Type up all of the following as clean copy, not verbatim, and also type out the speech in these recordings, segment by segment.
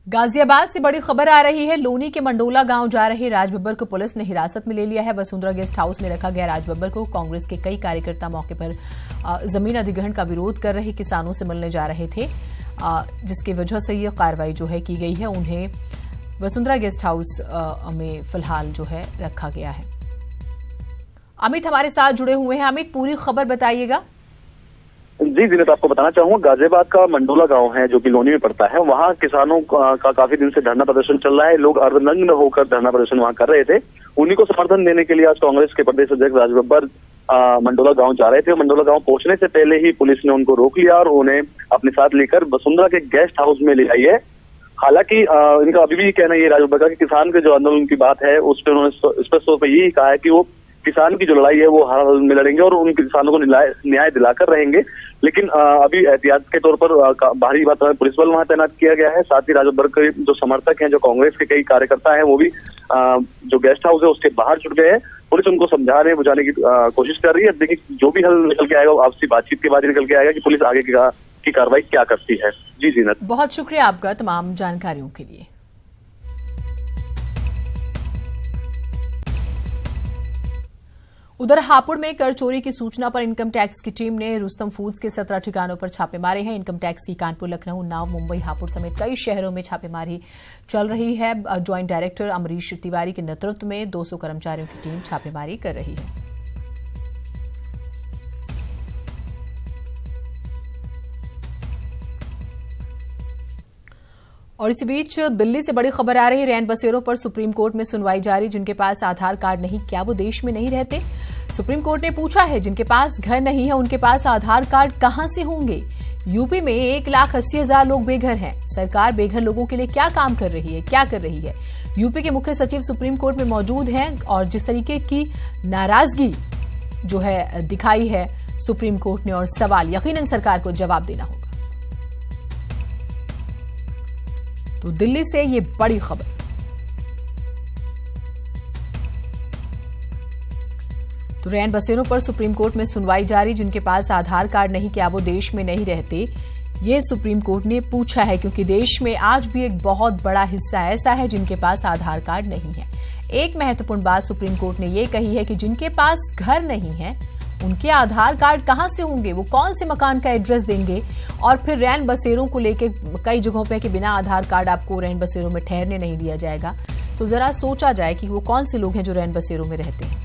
गाजियाबाद से बड़ी खबर आ रही है। लोनी के मंडोला गांव जा रहे राज बब्बर को पुलिस ने हिरासत में ले लिया है। वसुंधरा गेस्ट हाउस में रखा गया राज बब्बर को कांग्रेस के कई कार्यकर्ता मौके पर जमीन अधिग्रहण का विरोध कर रहे किसानों से मिलने जा रहे थे, जिसकी वजह से ये कार्रवाई जो है की गई है। उन्हें वसुंधरा गेस्ट हाउस में फिलहाल जो है रखा गया है। अमित हमारे साथ जुड़े हुए हैं। अमित, पूरी खबर बताइएगा। जी जीनत, आपको बताना चाहूंगा, गाजियाबाद का मंडोला गांव है जो कि लोनी में पड़ता है। वहां किसानों का काफी दिन से धरना प्रदर्शन चल रहा है। लोग अर्धनग्न होकर धरना प्रदर्शन वहां कर रहे थे। उन्हीं को समर्थन देने के लिए आज कांग्रेस के प्रदेश अध्यक्ष राज बब्बर मंडोला गांव जा रहे थे। मंडोला गांव पहुंचने से पहले ही पुलिस ने उनको रोक लिया और उन्हें अपने साथ लेकर वसुंधरा के गेस्ट हाउस में ले आई है। हालांकि इनका अभी भी कहना ये राज बब्बर का कि किसान के जो आंदोलन की बात है उस पर उन्होंने स्पष्ट तौर पर यही कहा है कि वो किसान की जो लड़ाई है वो हर हाल में लड़ेंगे और उन किसानों को न्याय दिलाकर रहेंगे। लेकिन अभी एहतियात के तौर पर बाहरी मात्रा में पुलिस बल वहां तैनात किया गया है। साथ ही राज बब्बर के जो समर्थक हैं, जो कांग्रेस के कई कार्यकर्ता हैं, वो भी जो गेस्ट हाउस है उसके बाहर छुट गए हैं। पुलिस उनको समझाने बुझाने की कोशिश कर रही है। देखिए, जो भी हल निकल के आएगा वो आपसी बातचीत के बाद ही निकल के आएगा कि पुलिस आगे की कार्रवाई क्या करती है। जी जीनत, बहुत शुक्रिया आपका तमाम जानकारियों के लिए। उधर हापुड़ में कर चोरी की सूचना पर इनकम टैक्स की टीम ने रुस्तम फूड्स के 17 ठिकानों पर छापे मारे हैं। इनकम टैक्स की कानपुर, लखनऊ, उन्नाव, मुंबई, हापुड़ समेत कई शहरों में छापेमारी चल रही है। ज्वाइंट डायरेक्टर अमरीश तिवारी के नेतृत्व में 200 कर्मचारियों की टीम छापेमारी कर रही है। और इसी बीच दिल्ली से बड़ी खबर आ रही है। रैन बसेरों पर सुप्रीम कोर्ट में सुनवाई जारी। जिनके पास आधार कार्ड नहीं, क्या वो देश में नहीं रहते? सुप्रीम कोर्ट ने पूछा है, जिनके पास घर नहीं है उनके पास आधार कार्ड कहां से होंगे? यूपी में 1,80,000 लोग बेघर हैं। सरकार बेघर लोगों के लिए क्या काम कर रही है, क्या कर रही है? यूपी के मुख्य सचिव सुप्रीम कोर्ट में मौजूद हैं और जिस तरीके की नाराजगी जो है दिखाई है सुप्रीम कोर्ट ने, और सवाल यकीनन सरकार को जवाब देना होगा। तो दिल्ली से ये बड़ी खबर। तो रैन बसेरों पर सुप्रीम कोर्ट में सुनवाई जारी। जिनके पास आधार कार्ड नहीं, क्या वो देश में नहीं रहते? ये सुप्रीम कोर्ट ने पूछा है, क्योंकि देश में आज भी एक बहुत बड़ा हिस्सा ऐसा है जिनके पास आधार कार्ड नहीं है। एक महत्वपूर्ण बात सुप्रीम कोर्ट ने यह कही है कि जिनके पास घर नहीं है उनके आधार कार्ड कहां से होंगे? वो कौन से मकान का एड्रेस देंगे? और फिर रैन बसेरों को लेके कई जगहों पे कि बिना आधार कार्ड आपको रैन बसेरों में ठहरने नहीं दिया जाएगा। तो जरा सोचा जाए कि वो कौन से लोग हैं जो रैन बसेरों में रहते हैं।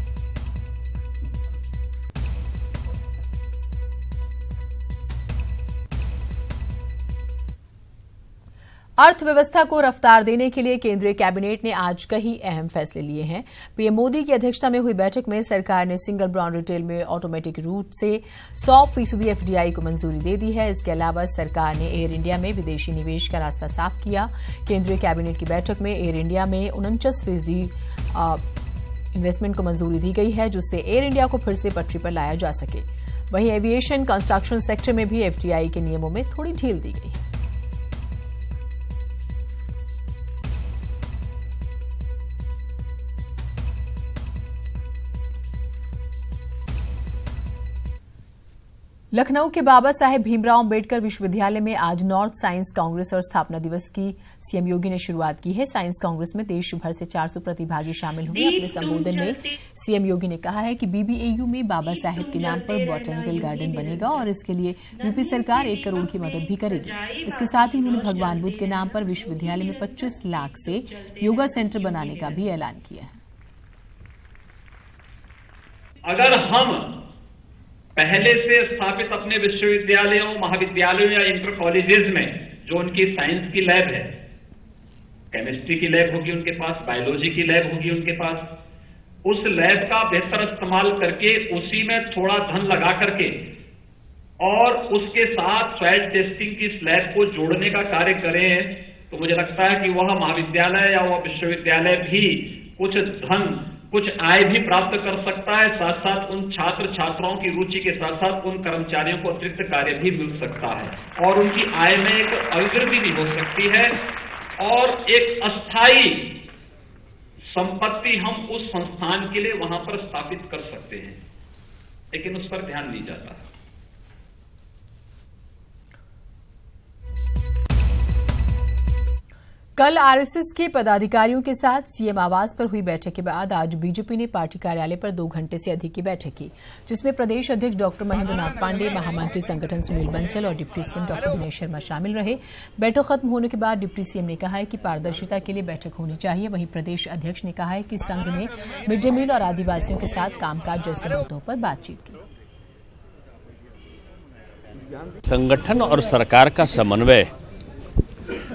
अर्थव्यवस्था को रफ्तार देने के लिए केंद्रीय कैबिनेट ने आज कई अहम फैसले लिए हैं। पीएम मोदी की अध्यक्षता में हुई बैठक में सरकार ने सिंगल ब्रांड रिटेल में ऑटोमेटिक रूट से 100% एफडीआई को मंजूरी दे दी है। इसके अलावा सरकार ने एयर इंडिया में विदेशी निवेश का रास्ता साफ किया। केंद्रीय कैबिनेट की बैठक में एयर इंडिया में 49% इन्वेस्टमेंट को मंजूरी दी गई है, जिससे एयर इंडिया को फिर से पटरी पर लाया जा सके। वहीं एविएशन कंस्ट्रक्शन सेक्टर में भी एफडीआई के नियमों में थोड़ी ढील दी गई है। लखनऊ के बाबा साहेब भीमराव अंबेडकर विश्वविद्यालय में आज नॉर्थ साइंस कांग्रेस और स्थापना दिवस की सीएम योगी ने शुरुआत की है। साइंस कांग्रेस में देश भर से 400 प्रतिभागी शामिल हुए। अपने संबोधन में सीएम योगी ने कहा है कि बीबीएयू में बाबा साहेब के नाम पर बॉटनिकल गार्डन बनेगा और इसके लिए यूपी सरकार 1 करोड़ की मदद भी करेगी। इसके साथ ही उन्होंने भगवान बुद्ध के नाम पर विश्वविद्यालय में 25 लाख से योगा सेंटर बनाने का भी ऐलान किया है। अगर हम पहले से स्थापित अपने विश्वविद्यालयों, महाविद्यालयों या इंटर कॉलेजेस में जो उनकी साइंस की लैब है, केमिस्ट्री की लैब होगी उनके पास, बायोलॉजी की लैब होगी उनके पास, उस लैब का बेहतर इस्तेमाल करके उसी में थोड़ा धन लगा करके और उसके साथ सॉइल टेस्टिंग की इस लैब को जोड़ने का कार्य करें, तो मुझे लगता है कि वह महाविद्यालय या वह विश्वविद्यालय भी कुछ धन, कुछ आय भी प्राप्त कर सकता है। साथ साथ उन छात्र छात्राओं की रुचि के साथ साथ उन कर्मचारियों को अतिरिक्त कार्य भी मिल सकता है और उनकी आय में एक अभिवृद्धि भी हो सकती है और एक अस्थायी संपत्ति हम उस संस्थान के लिए वहां पर स्थापित कर सकते हैं, लेकिन उस पर ध्यान नहीं जाता है। कल आरएसएस के पदाधिकारियों के साथ सीएम आवास पर हुई बैठक के बाद आज बीजेपी ने पार्टी कार्यालय पर 2 घंटे से अधिक की बैठक की, जिसमें प्रदेश अध्यक्ष डॉक्टर महेंद्र नाथ पांडे, महामंत्री संगठन सुनील बंसल और deputy CM doctor Dinesh Sharma शामिल रहे। बैठक खत्म होने के बाद डिप्टी सीएम ने कहा है कि पारदर्शिता के लिए बैठक होनी चाहिए। वहीं प्रदेश अध्यक्ष ने कहा है कि संघ ने मिड डे मील और आदिवासियों के साथ कामकाज जैसे मुद्दों पर बातचीत की। संगठन और सरकार का समन्वय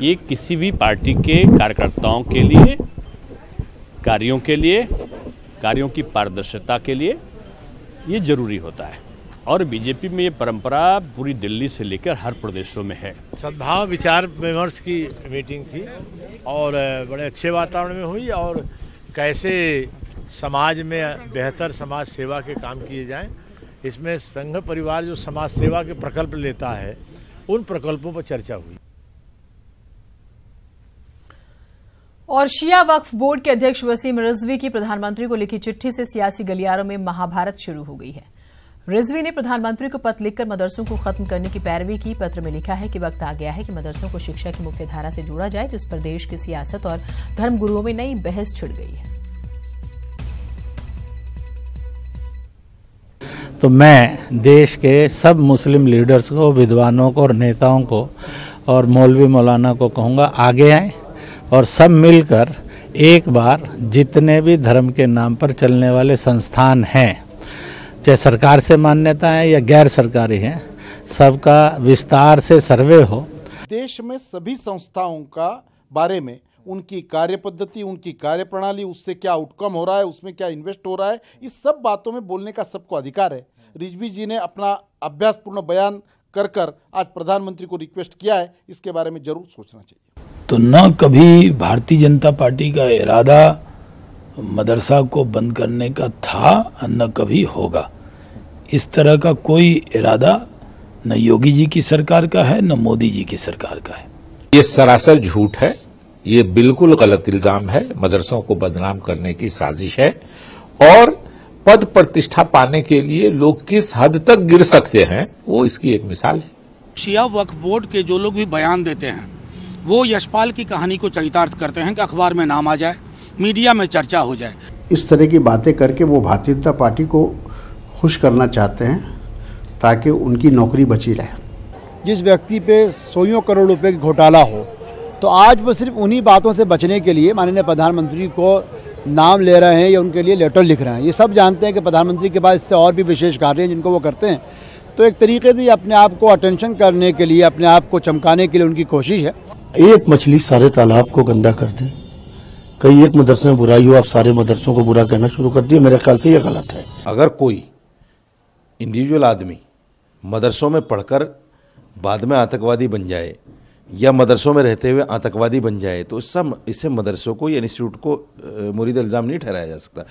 ये किसी भी पार्टी के कार्यकर्ताओं के लिए, कार्यों की पारदर्शिता के लिए ये जरूरी होता है और बीजेपी में ये परंपरा पूरी दिल्ली से लेकर हर प्रदेशों में है। सद्भाव विचार विमर्श की मीटिंग थी और बड़े अच्छे वातावरण में हुई और कैसे समाज में बेहतर समाज सेवा के काम किए जाएं, इसमें संघ परिवार जो समाज सेवा के प्रकल्प लेता है उन प्रकल्पों पर चर्चा हुई। और शिया वक्फ बोर्ड के अध्यक्ष वसीम रिजवी की प्रधानमंत्री को लिखी चिट्ठी से सियासी गलियारों में महाभारत शुरू हो गई है। रिजवी ने प्रधानमंत्री को पत्र लिखकर मदरसों को खत्म करने की पैरवी की। पत्र में लिखा है कि वक्त आ गया है कि मदरसों को शिक्षा की मुख्य धारा से जोड़ा जाए, जिस पर देश की सियासत और धर्मगुरुओं में नई बहस छिड़ गई है। तो मैं देश के सब मुस्लिम लीडर्स को, विद्वानों को और नेताओं को और मौलवी मौलाना को कहूँगा, आगे आए और सब मिलकर एक बार जितने भी धर्म के नाम पर चलने वाले संस्थान हैं, चाहे सरकार से मान्यता है या गैर सरकारी हैं, सबका विस्तार से सर्वे हो। देश में सभी संस्थाओं का बारे में उनकी कार्य पद्धति, उनकी कार्य प्रणाली, उससे क्या आउटकम हो रहा है, उसमें क्या इन्वेस्ट हो रहा है, इस सब बातों में बोलने का सबको अधिकार है। रिजवी जी ने अपना अभ्यासपूर्ण बयान कर आज प्रधानमंत्री को रिक्वेस्ट किया है, इसके बारे में जरूर सोचना चाहिए। तो न कभी भारतीय जनता पार्टी का इरादा मदरसा को बंद करने का था, न कभी होगा। इस तरह का कोई इरादा न योगी जी की सरकार का है, न मोदी जी की सरकार का है। ये सरासर झूठ है, ये बिल्कुल गलत इल्जाम है। मदरसों को बदनाम करने की साजिश है और पद प्रतिष्ठा पाने के लिए लोग किस हद तक गिर सकते हैं वो इसकी एक मिसाल है। शिया वक्फ बोर्ड के जो लोग भी बयान देते हैं वो यशपाल की कहानी को चरितार्थ करते हैं कि अखबार में नाम आ जाए, मीडिया में चर्चा हो जाए। इस तरह की बातें करके वो भारतीय जनता पार्टी को खुश करना चाहते हैं ताकि उनकी नौकरी बची रहे। जिस व्यक्ति पे 100 करोड़ रुपए का घोटाला हो, तो आज वो सिर्फ उन्हीं बातों से बचने के लिए माननीय प्रधानमंत्री को नाम ले रहे हैं या उनके लिए लेटर लिख रहे हैं। ये सब जानते हैं कि प्रधानमंत्री के पास इससे और भी विशेष कार्य हैं जिनको वो करते हैं। तो एक तरीके से अपने आप को अटेंशन करने के लिए, अपने आप को चमकाने के लिए उनकी कोशिश है। एक मछली सारे तालाब को गंदा कर दे, कई एक मदरसे में बुराई हो, आप सारे मदरसों को बुरा कहना शुरू कर दिए। मेरे ख्याल से ये गलत है। अगर कोई इंडिविजुअल आदमी मदरसों में पढ़कर बाद में आतंकवादी बन जाए या मदरसों में रहते हुए आतंकवादी बन जाए तो इससे मदरसों को या इंस्टीट्यूट को मुरीद इल्जाम नहीं ठहराया जा सकता।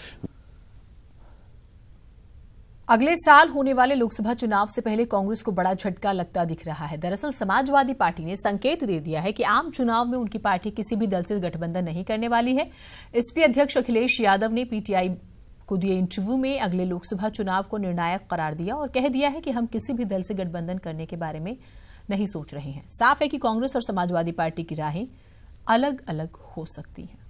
अगले साल होने वाले लोकसभा चुनाव से पहले कांग्रेस को बड़ा झटका लगता दिख रहा है। दरअसल समाजवादी पार्टी ने संकेत दे दिया है कि आम चुनाव में उनकी पार्टी किसी भी दल से गठबंधन नहीं करने वाली है। एसपी अध्यक्ष अखिलेश यादव ने पीटीआई को दिए इंटरव्यू में अगले लोकसभा चुनाव को निर्णायक करार दिया और कह दिया है कि हम किसी भी दल से गठबंधन करने के बारे में नहीं सोच रहे हैं। साफ है कि कांग्रेस और समाजवादी पार्टी की राहें अलग अलग हो सकती हैं।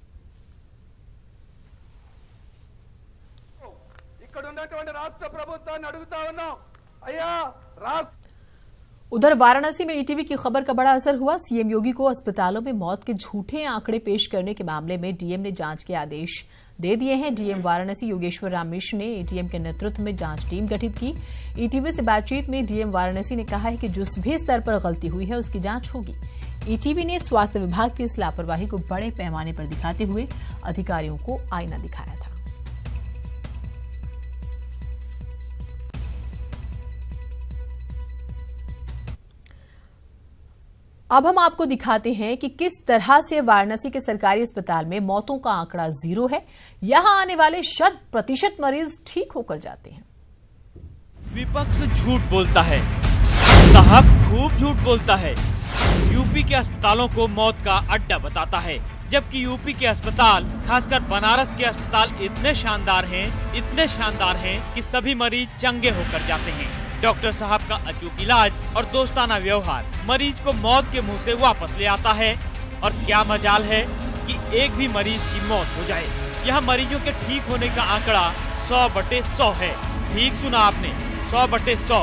उधर वाराणसी में ईटीवी की खबर का बड़ा असर हुआ। सीएम योगी को अस्पतालों में मौत के झूठे आंकड़े पेश करने के मामले में डीएम ने जांच के आदेश दे दिए हैं। डीएम वाराणसी योगेश्वर राम मिश्र ने एटीएम के नेतृत्व में जांच टीम गठित की। ईटीवी से बातचीत में डीएम वाराणसी ने कहा है कि जिस भी स्तर पर गलती हुई है उसकी जांच होगी। ईटीवी ने स्वास्थ्य विभाग की इस लापरवाही को बड़े पैमाने पर दिखाते हुए अधिकारियों को आईना दिखाया था। अब हम आपको दिखाते हैं कि किस तरह से वाराणसी के सरकारी अस्पताल में मौतों का आंकड़ा 0 है। यहां आने वाले 100% मरीज ठीक होकर जाते हैं। विपक्ष झूठ बोलता है, साहब खूब झूठ बोलता है। यूपी के अस्पतालों को मौत का अड्डा बताता है, जबकि यूपी के अस्पताल, खासकर बनारस के अस्पताल इतने शानदार हैं कि सभी मरीज चंगे होकर जाते हैं। डॉक्टर साहब का अचूक इलाज और दोस्ताना व्यवहार मरीज को मौत के मुंह से वापस ले आता है और क्या मजाल है कि एक भी मरीज की मौत हो जाए। यहाँ मरीजों के ठीक होने का आंकड़ा 100/100 है। ठीक सुना आपने, 100/100।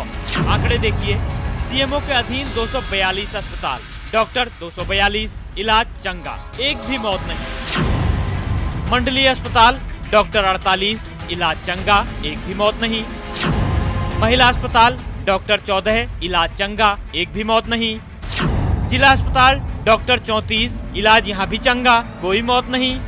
आंकड़े देखिए, सीएमओ के अधीन 242 अस्पताल, डॉक्टर 242, इलाज चंगा, एक भी मौत नहीं। मंडलीय अस्पताल, डॉक्टर 48, इलाज चंगा, एक भी मौत नहीं। महिला अस्पताल, डॉक्टर 14, इलाज चंगा, एक भी मौत नहीं। जिला अस्पताल, डॉक्टर 34, इलाज यहाँ भी चंगा, कोई मौत नहीं।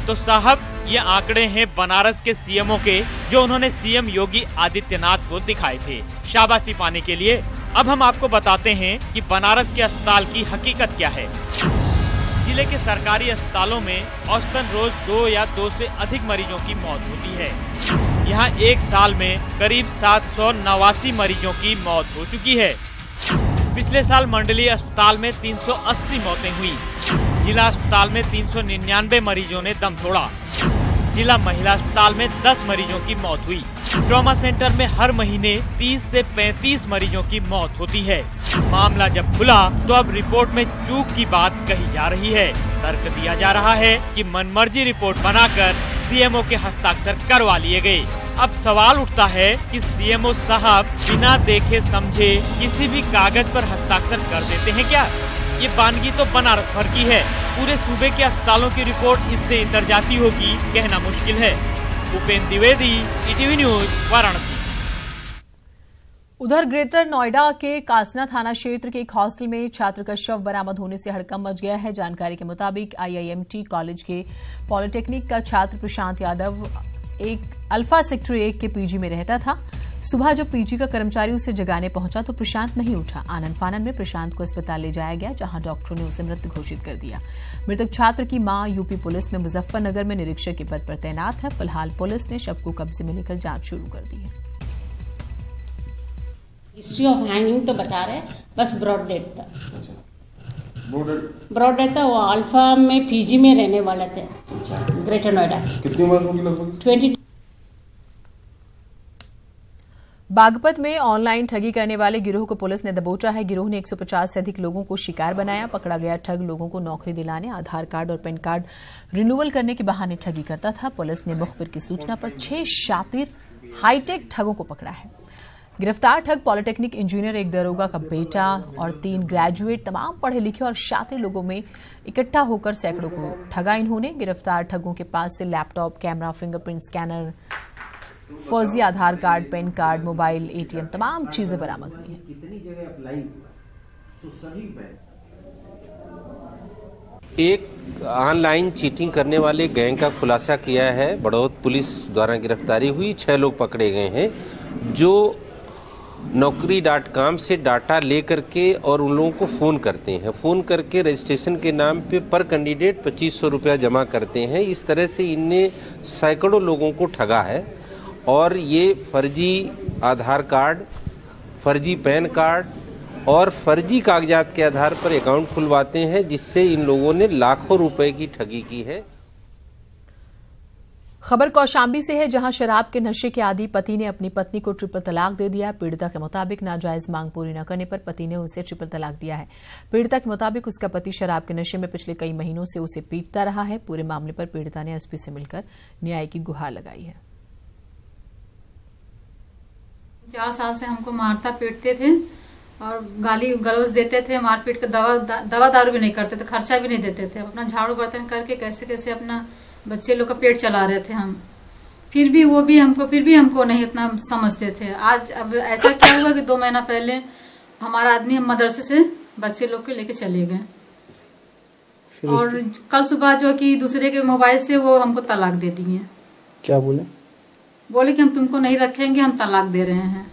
तो साहब, ये आंकड़े हैं बनारस के सीएमओ के, जो उन्होंने सीएम योगी आदित्यनाथ को दिखाए थे शाबाशी पाने के लिए। अब हम आपको बताते हैं कि बनारस के अस्पताल की हकीकत क्या है। जिले के सरकारी अस्पतालों में औसतन रोज 2 या 2 से अधिक मरीजों की मौत होती है। यहाँ एक साल में करीब 789 मरीजों की मौत हो चुकी है। पिछले साल मंडलीय अस्पताल में 380 मौतें हुई। जिला अस्पताल में 399 मरीजों ने दम तोड़ा। जिला महिला अस्पताल में 10 मरीजों की मौत हुई। ट्रॉमा सेंटर में हर महीने 30 से 35 मरीजों की मौत होती है। मामला जब खुला तो अब रिपोर्ट में चूक की बात कही जा रही है। तर्क दिया जा रहा है कि मनमर्जी रिपोर्ट बनाकर सीएमओ के हस्ताक्षर करवा लिए गए। अब सवाल उठता है कि सीएमओ साहब बिना देखे समझे किसी भी कागज पर हस्ताक्षर कर देते हैं क्या? ये वानगी तो बनारस भर की है। पूरे सूबे के अस्पतालों की रिपोर्ट इससे इंतर जाती होगी, कहना मुश्किल है। Upendra Dwivedi, ETV news, Varanasi. उधर ग्रेटर नोएडा के कासना थाना क्षेत्र के एक हॉस्टल में छात्र का शव बरामद होने से हड़कंप मच गया है। जानकारी के मुताबिक आईआईएमटी कॉलेज के पॉलिटेक्निक का छात्र प्रशांत यादव एक अल्फा सेक्टर 1 के पीजी में रहता था। सुबह जब पीजी का कर्मचारी उसे जगाने पहुंचा तो प्रशांत नहीं उठा। आनन फानन में प्रशांत को अस्पताल ले जाया गया, जहां डॉक्टरों ने उसे मृत घोषित कर दिया। मृतक छात्र की मां यूपी पुलिस में मुजफ्फरनगर में निरीक्षक के पद पर तैनात है। फिलहाल पुलिस ने शव को कब्जे में लेकर जांच शुरू कर दी है। हिस्ट्री ऑफ हैंगिंग तो बता रहे, बस ब्रॉड डेथ था। ब्रॉड डेथ था। वो अल्फा में पीजी में रहने वाले थे, ग्रेटर नोएडा। कितनी उम्र होगी लगभग? 20। बागपत में ऑनलाइन ठगी करने वाले गिरोह को पुलिस ने दबोचा है। गिरोह ने 150 से अधिक लोगों को शिकार बनाया। पकड़ा गया ठग लोगों को नौकरी दिलाने, आधार कार्ड और पैन कार्ड रिन्यूअल करने के बहाने ठगी करता था। पुलिस ने मुखबिर की सूचना पर 6 शातिर हाईटेक ठगों को पकड़ा है। गिरफ्तार ठग पॉलिटेक्निक इंजीनियर, एक दरोगा का बेटा और 3 ग्रेजुएट तमाम पढ़े लिखे और शातिर लोगों में इकट्ठा होकर सैकड़ों को ठगा इन्होंने। गिरफ्तार ठगों के पास से लैपटॉप, कैमरा, फिंगरप्रिंट स्कैनर, फर्जी Aadhaar card, PAN card, mobile, ATM, तमाम चीजें बरामद हुई हैं। एक ऑनलाइन चीटिंग करने वाले गैंग का खुलासा किया है। बड़ौद पुलिस द्वारा गिरफ्तारी हुई। 6 लोग पकड़े गए हैं जो Naukri.com से डाटा लेकर के और उन लोगों को फ़ोन करते हैं। फ़ोन करके रजिस्ट्रेशन के नाम पे पर कैंडिडेट 2500 रुपया जमा करते हैं। इस तरह से इनने सैकड़ों लोगों को ठगा है और ये फर्जी आधार कार्ड, फर्जी पैन कार्ड और फर्जी कागजात के आधार पर अकाउंट खुलवाते हैं, जिससे इन लोगों ने लाखों रुपए की ठगी की है। खबर कौशाम्बी से है, जहां शराब के नशे के आदी पति ने अपनी पत्नी को ट्रिपल तलाक दे दिया। पीड़िता के मुताबिक नाजायज मांग पूरी न करने पर पति ने उसे ट्रिपल तलाक दिया है। पीड़िता के मुताबिक उसका पति शराब के नशे में पिछले कई महीनों से उसे पीटता रहा है। पूरे मामले पर पीड़िता ने एसपी से मिलकर न्याय की गुहार लगाई है। 4 साल से हमको मारता पीटते थे और गाली गलौज देते थे। मारपीट के दवा दारू भी नहीं करते थे, खर्चा भी नहीं देते थे। अपना झाड़ू बर्तन करके कैसे कैसे अपना बच्चे लोग का पेट चला रहे थे हम। फिर भी हमको नहीं इतना समझते थे। आज अब ऐसा क्या हुआ कि 2 महीना पहले हमारा आदमी हम मदरसे से बच्चे लोग को लेके चले गए और कल सुबह जो कि दूसरे के मोबाइल से वो हमको तलाक दे दिए। क्या बोले कि हम तुमको नहीं रखेंगे, हम तलाक दे रहे हैं।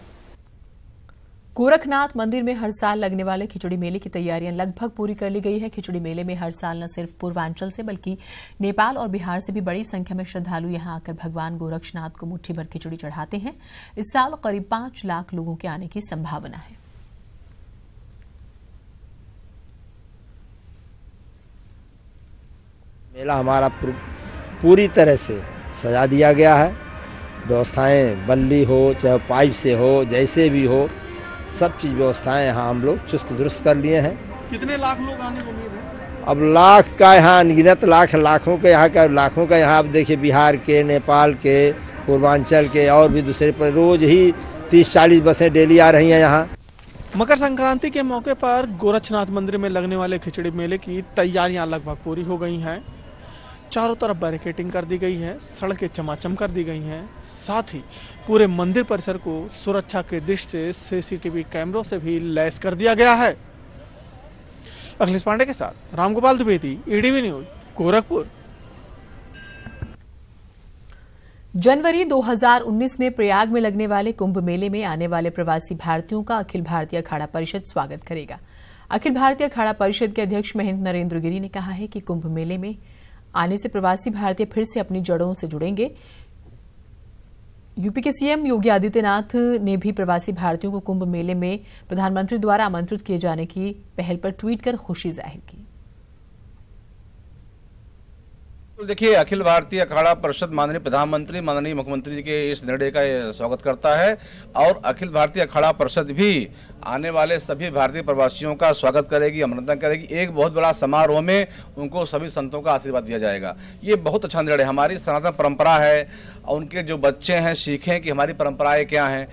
गोरखनाथ मंदिर में हर साल लगने वाले खिचड़ी मेले की तैयारियां लगभग पूरी कर ली गई है। खिचड़ी मेले में हर साल न सिर्फ पूर्वांचल से बल्कि नेपाल और बिहार से भी बड़ी संख्या में श्रद्धालु यहां आकर भगवान गोरक्षनाथ को मुट्ठी भर खिचड़ी चढ़ाते हैं। इस साल करीब 5 लाख लोगों के आने की संभावना है। मेला हमारा पूरी तरह से सजा दिया गया है। व्यवस्थाएं बल्ली हो चाहे पाइप से हो, जैसे भी हो, सब चीज व्यवस्थाएं यहाँ हम लोग चुस्त दुरुस्त कर लिए हैं। कितने लाख लोग आने की उम्मीद है? अब लाख का यहाँ अनगिनत लाखों का यहाँ आप देखिए बिहार के, नेपाल के, पूर्वांचल के और भी दूसरे पर रोज ही 30-40 बसें डेली आ रही हैं यहाँ। मकर संक्रांति के मौके पर गोरक्षनाथ मंदिर में लगने वाले खिचड़ी मेले की तैयारियां लगभग पूरी हो गई हैं। चारों तरफ बैरिकेडिंग कर दी गई है, सड़कें चमाचम कर दी गई हैं, साथ ही पूरे मंदिर परिसर को सुरक्षा के दृष्टि से CCTV कैमरों से भी लैस कर दिया गया है। अखिलेश पांडे के साथ रामगोपाल द्विवेदी, EDV न्यूज, गोरखपुर। जनवरी 2019 में प्रयाग में लगने वाले कुंभ मेले में आने वाले प्रवासी भारतीयों का अखिल भारतीय अखाड़ा परिषद स्वागत करेगा। अखिल भारतीय अखाड़ा परिषद के अध्यक्ष महेंद्र नरेंद्र गिरी ने कहा है कि कुंभ मेले में आने से प्रवासी भारतीय फिर से अपनी जड़ों से जुड़ेंगे। यूपी के सीएम योगी आदित्यनाथ ने भी प्रवासी भारतीयों को कुंभ मेले में प्रधानमंत्री द्वारा आमंत्रित किए जाने की पहल पर ट्वीट कर खुशी जाहिर की। देखिए, अखिल भारतीय अखाड़ा परिषद माननीय प्रधानमंत्री, माननीय मुख्यमंत्री जी के इस निर्णय का स्वागत करता है और अखिल भारतीय अखाड़ा परिषद भी आने वाले सभी भारतीय प्रवासियों का स्वागत करेगी, अभिनंदन करेगी। एक बहुत बड़ा समारोह में उनको सभी संतों का आशीर्वाद दिया जाएगा। ये बहुत अच्छा निर्णय है। हमारी सनातन परंपरा है और उनके जो बच्चे हैं सीखें कि हमारी परंपराएं क्या हैं।